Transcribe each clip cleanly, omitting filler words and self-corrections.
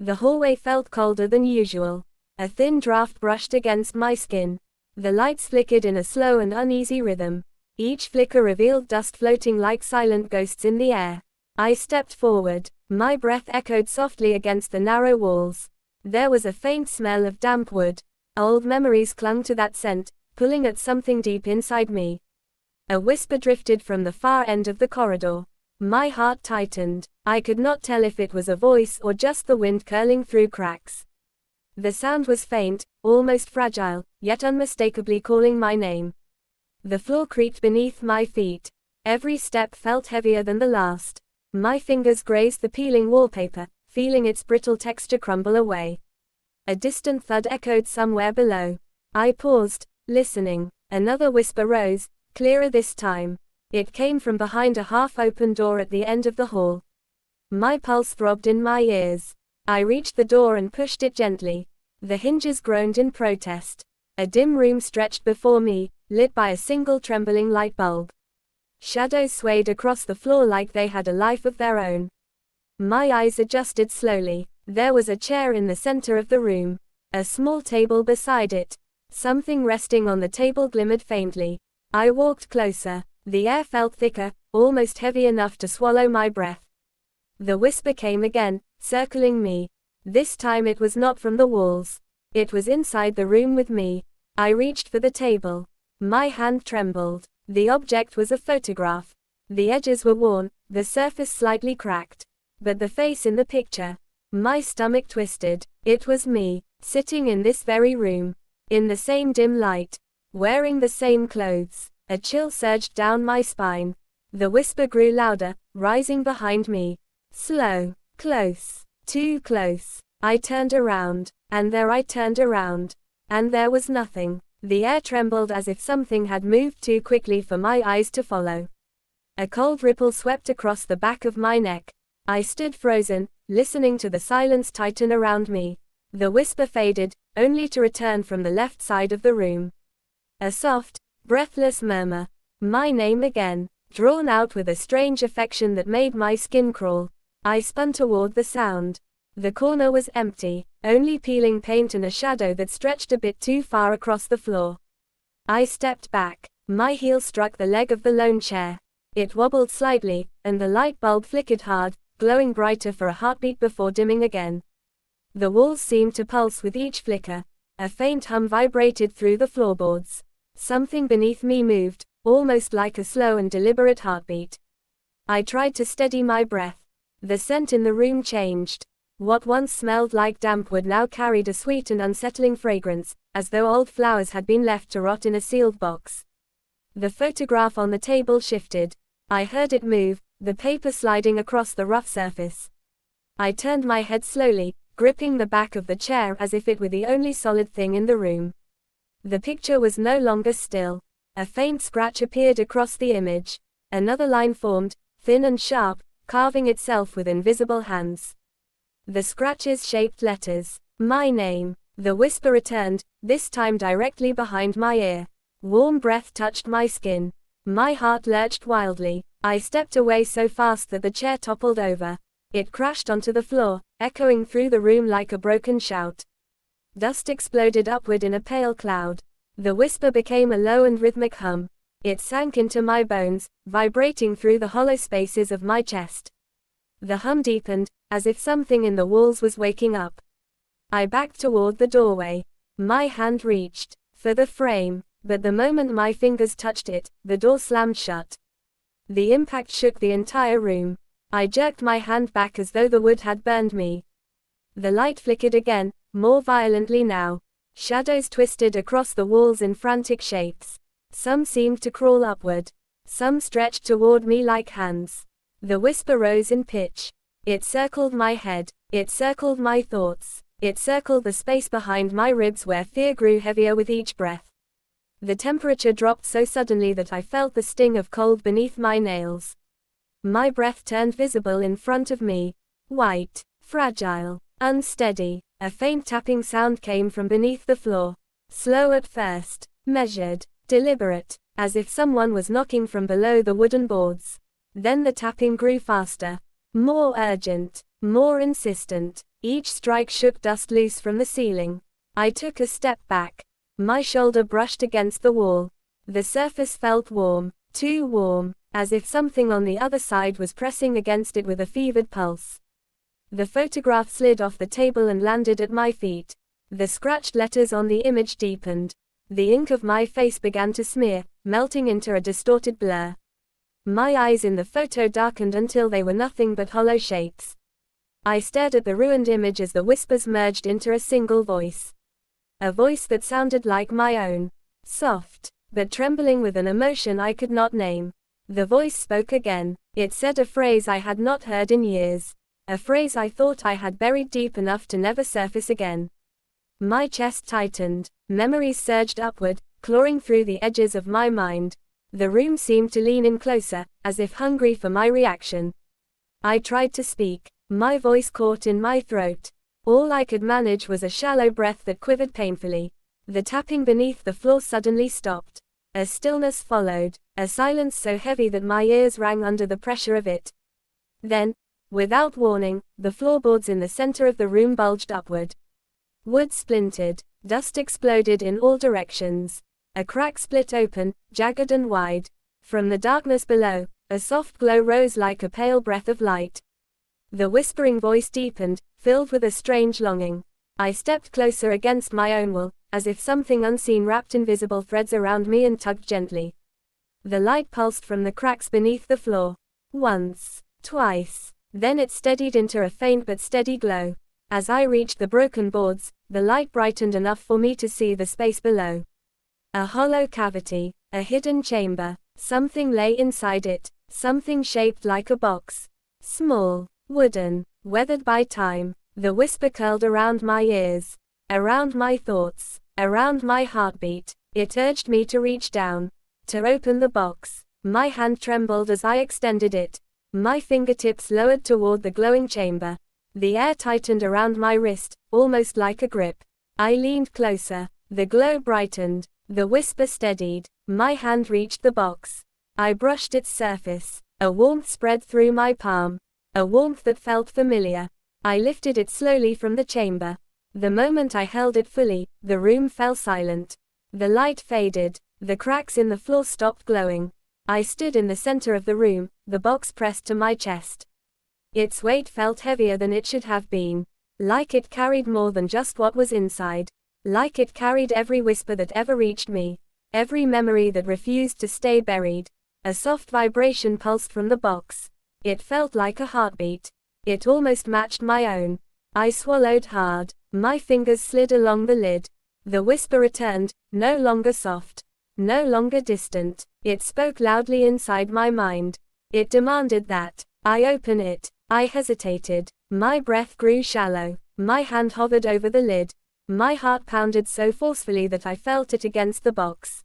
The hallway felt colder than usual. A thin draft brushed against my skin. The lights flickered in a slow and uneasy rhythm. Each flicker revealed dust floating like silent ghosts in the air. I stepped forward. My breath echoed softly against the narrow walls. There was a faint smell of damp wood. Old memories clung to that scent, pulling at something deep inside me. A whisper drifted from the far end of the corridor. My heart tightened. I could not tell if it was a voice or just the wind curling through cracks. The sound was faint, almost fragile, yet unmistakably calling my name. The floor creaked beneath my feet. Every step felt heavier than the last. My fingers grazed the peeling wallpaper, feeling its brittle texture crumble away. A distant thud echoed somewhere below. I paused, listening. Another whisper rose, clearer this time. It came from behind a half-open door at the end of the hall. My pulse throbbed in my ears. I reached the door and pushed it gently. The hinges groaned in protest. A dim room stretched before me, lit by a single trembling light bulb. Shadows swayed across the floor like they had a life of their own. My eyes adjusted slowly. There was a chair in the center of the room. A small table beside it. Something resting on the table glimmered faintly. I walked closer. The air felt thicker, almost heavy enough to swallow my breath. The whisper came again, circling me. This time it was not from the walls. It was inside the room with me. I reached for the table. My hand trembled. The object was a photograph. The edges were worn, the surface slightly cracked. But the face in the picture. My stomach twisted. It was me, sitting in this very room. In the same dim light. Wearing the same clothes. A chill surged down my spine. The whisper grew louder, rising behind me. Slow. Close. Too close. I turned around. And there I turned around. And there was nothing. The air trembled as if something had moved too quickly for my eyes to follow. A cold ripple swept across the back of my neck. I stood frozen, listening to the silence tighten around me. The whisper faded, only to return from the left side of the room. A soft, breathless murmur. My name again, drawn out with a strange affection that made my skin crawl. I spun toward the sound. The corner was empty, only peeling paint and a shadow that stretched a bit too far across the floor. I stepped back. My heel struck the leg of the lone chair. It wobbled slightly, and the light bulb flickered hard, glowing brighter for a heartbeat before dimming again. The walls seemed to pulse with each flicker. A faint hum vibrated through the floorboards. Something beneath me moved, almost like a slow and deliberate heartbeat. I tried to steady my breath. The scent in the room changed. What once smelled like damp wood now carried a sweet and unsettling fragrance, as though old flowers had been left to rot in a sealed box. The photograph on the table shifted. I heard it move, the paper sliding across the rough surface. I turned my head slowly, gripping the back of the chair as if it were the only solid thing in the room. The picture was no longer still. A faint scratch appeared across the image. Another line formed, thin and sharp, carving itself with invisible hands. The scratches shaped letters. My name. The whisper returned, this time directly behind my ear. Warm breath touched my skin. My heart lurched wildly. I stepped away so fast that the chair toppled over. It crashed onto the floor, echoing through the room like a broken shout. Dust exploded upward in a pale cloud. The whisper became a low and rhythmic hum. It sank into my bones, vibrating through the hollow spaces of my chest. The hum deepened, as if something in the walls was waking up. I backed toward the doorway. My hand reached for the frame, but the moment my fingers touched it, the door slammed shut. The impact shook the entire room. I jerked my hand back as though the wood had burned me. The light flickered again, more violently now. Shadows twisted across the walls in frantic shapes. Some seemed to crawl upward. Some stretched toward me like hands. The whisper rose in pitch. It circled my head. It circled my thoughts. It circled the space behind my ribs where fear grew heavier with each breath. The temperature dropped so suddenly that I felt the sting of cold beneath my nails. My breath turned visible in front of me. White, fragile, unsteady. A faint tapping sound came from beneath the floor. Slow at first, measured, deliberate, as if someone was knocking from below the wooden boards. Then the tapping grew faster, more urgent, more insistent. Each strike shook dust loose from the ceiling. I took a step back. My shoulder brushed against the wall. The surface felt warm, too warm, as if something on the other side was pressing against it with a fevered pulse. The photograph slid off the table and landed at my feet. The scratched letters on the image deepened. The ink of my face began to smear, melting into a distorted blur. My eyes in the photo darkened until they were nothing but hollow shapes. I stared at the ruined image as the whispers merged into a single voice. A voice that sounded like my own. Soft, but trembling with an emotion I could not name. The voice spoke again. It said a phrase I had not heard in years. A phrase I thought I had buried deep enough to never surface again. My chest tightened. Memories surged upward, clawing through the edges of my mind. The room seemed to lean in closer, as if hungry for my reaction. I tried to speak. My voice caught in my throat. All I could manage was a shallow breath that quivered painfully. The tapping beneath the floor suddenly stopped. A stillness followed, a silence so heavy that my ears rang under the pressure of it. Then, without warning, the floorboards in the center of the room bulged upward. Wood splintered, dust exploded in all directions. A crack split open, jagged and wide. From the darkness below, a soft glow rose like a pale breath of light. The whispering voice deepened, filled with a strange longing. I stepped closer against my own will, as if something unseen wrapped invisible threads around me and tugged gently. The light pulsed from the cracks beneath the floor. Once, twice. Then it steadied into a faint but steady glow. As I reached the broken boards, the light brightened enough for me to see the space below. A hollow cavity, a hidden chamber. Something lay inside it, something shaped like a box. Small, wooden, weathered by time. The whisper curled around my ears, around my thoughts, around my heartbeat. It urged me to reach down, to open the box. My hand trembled as I extended it. My fingertips lowered toward the glowing chamber. The air tightened around my wrist, almost like a grip. I leaned closer. The glow brightened. The whisper steadied. My hand reached the box. I brushed its surface. A warmth spread through my palm. A warmth that felt familiar. I lifted it slowly from the chamber. The moment I held it fully, the room fell silent. The light faded. The cracks in the floor stopped glowing. I stood in the center of the room, the box pressed to my chest. Its weight felt heavier than it should have been. Like it carried more than just what was inside. Like it carried every whisper that ever reached me. Every memory that refused to stay buried. A soft vibration pulsed from the box. It felt like a heartbeat. It almost matched my own. I swallowed hard. My fingers slid along the lid. The whisper returned, no longer soft. No longer distant. It spoke loudly inside my mind. It demanded that I open it. I hesitated. My breath grew shallow. My hand hovered over the lid. My heart pounded so forcefully that I felt it against the box.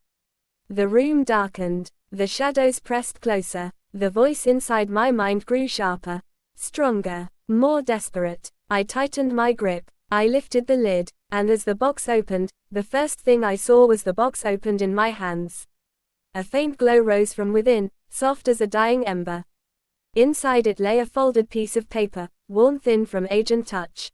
The room darkened. The shadows pressed closer. The voice inside my mind grew sharper, stronger, more desperate. I tightened my grip. I lifted the lid, and as the box opened, the first thing I saw was the box opened in my hands. A faint glow rose from within, soft as a dying ember. Inside it lay a folded piece of paper, worn thin from age and touch.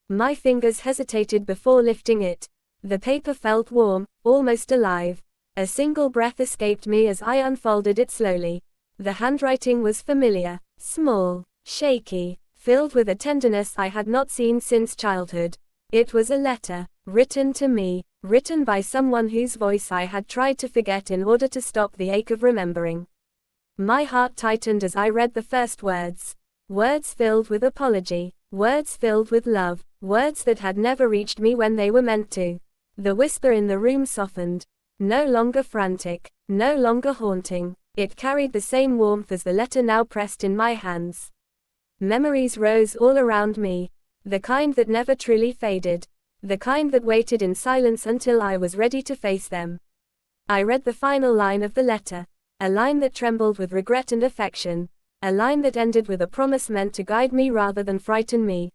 My fingers hesitated before lifting it. The paper felt warm, almost alive. A single breath escaped me as I unfolded it slowly. The handwriting was familiar, small, shaky, filled with a tenderness I had not seen since childhood. It was a letter, written to me, written by someone whose voice I had tried to forget in order to stop the ache of remembering. My heart tightened as I read the first words. Words filled with apology, words filled with love, words that had never reached me when they were meant to. The whisper in the room softened. No longer frantic, no longer haunting. It carried the same warmth as the letter now pressed in my hands. Memories rose all around me. The kind that never truly faded. The kind that waited in silence until I was ready to face them. I read the final line of the letter. A line that trembled with regret and affection. A line that ended with a promise meant to guide me rather than frighten me.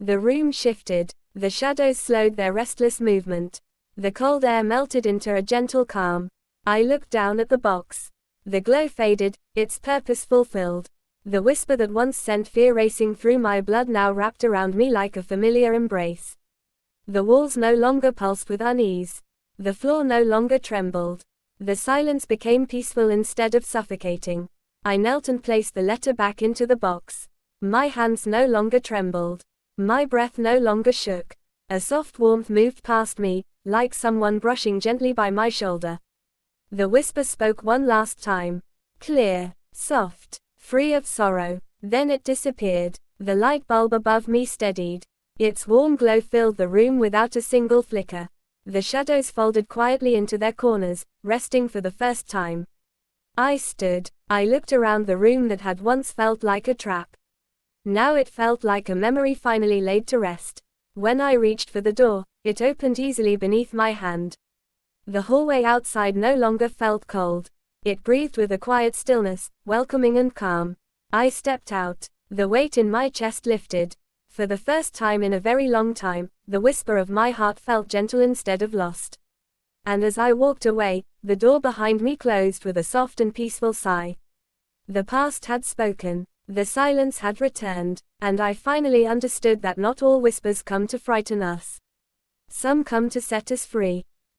The room shifted. The shadows slowed their restless movement. The cold air melted into a gentle calm. I looked down at the box. The glow faded, its purpose fulfilled. The whisper that once sent fear racing through my blood now wrapped around me like a familiar embrace. The walls no longer pulsed with unease. The floor no longer trembled. The silence became peaceful instead of suffocating. I knelt and placed the letter back into the box. My hands no longer trembled. My breath no longer shook. A soft warmth moved past me, like someone brushing gently by my shoulder. The whisper spoke one last time. Clear, soft, free of sorrow. Then it disappeared. The light bulb above me steadied. Its warm glow filled the room without a single flicker. The shadows folded quietly into their corners, resting for the first time. I stood. I looked around the room that had once felt like a trap. Now it felt like a memory finally laid to rest. When I reached for the door, it opened easily beneath my hand. The hallway outside no longer felt cold. It breathed with a quiet stillness, welcoming and calm. I stepped out. The weight in my chest lifted. For the first time in a very long time, the whisper of my heart felt gentle instead of lost. And as I walked away, the door behind me closed with a soft and peaceful sigh. The past had spoken. The silence had returned, and I finally understood that not all whispers come to frighten us. Some come to set us free.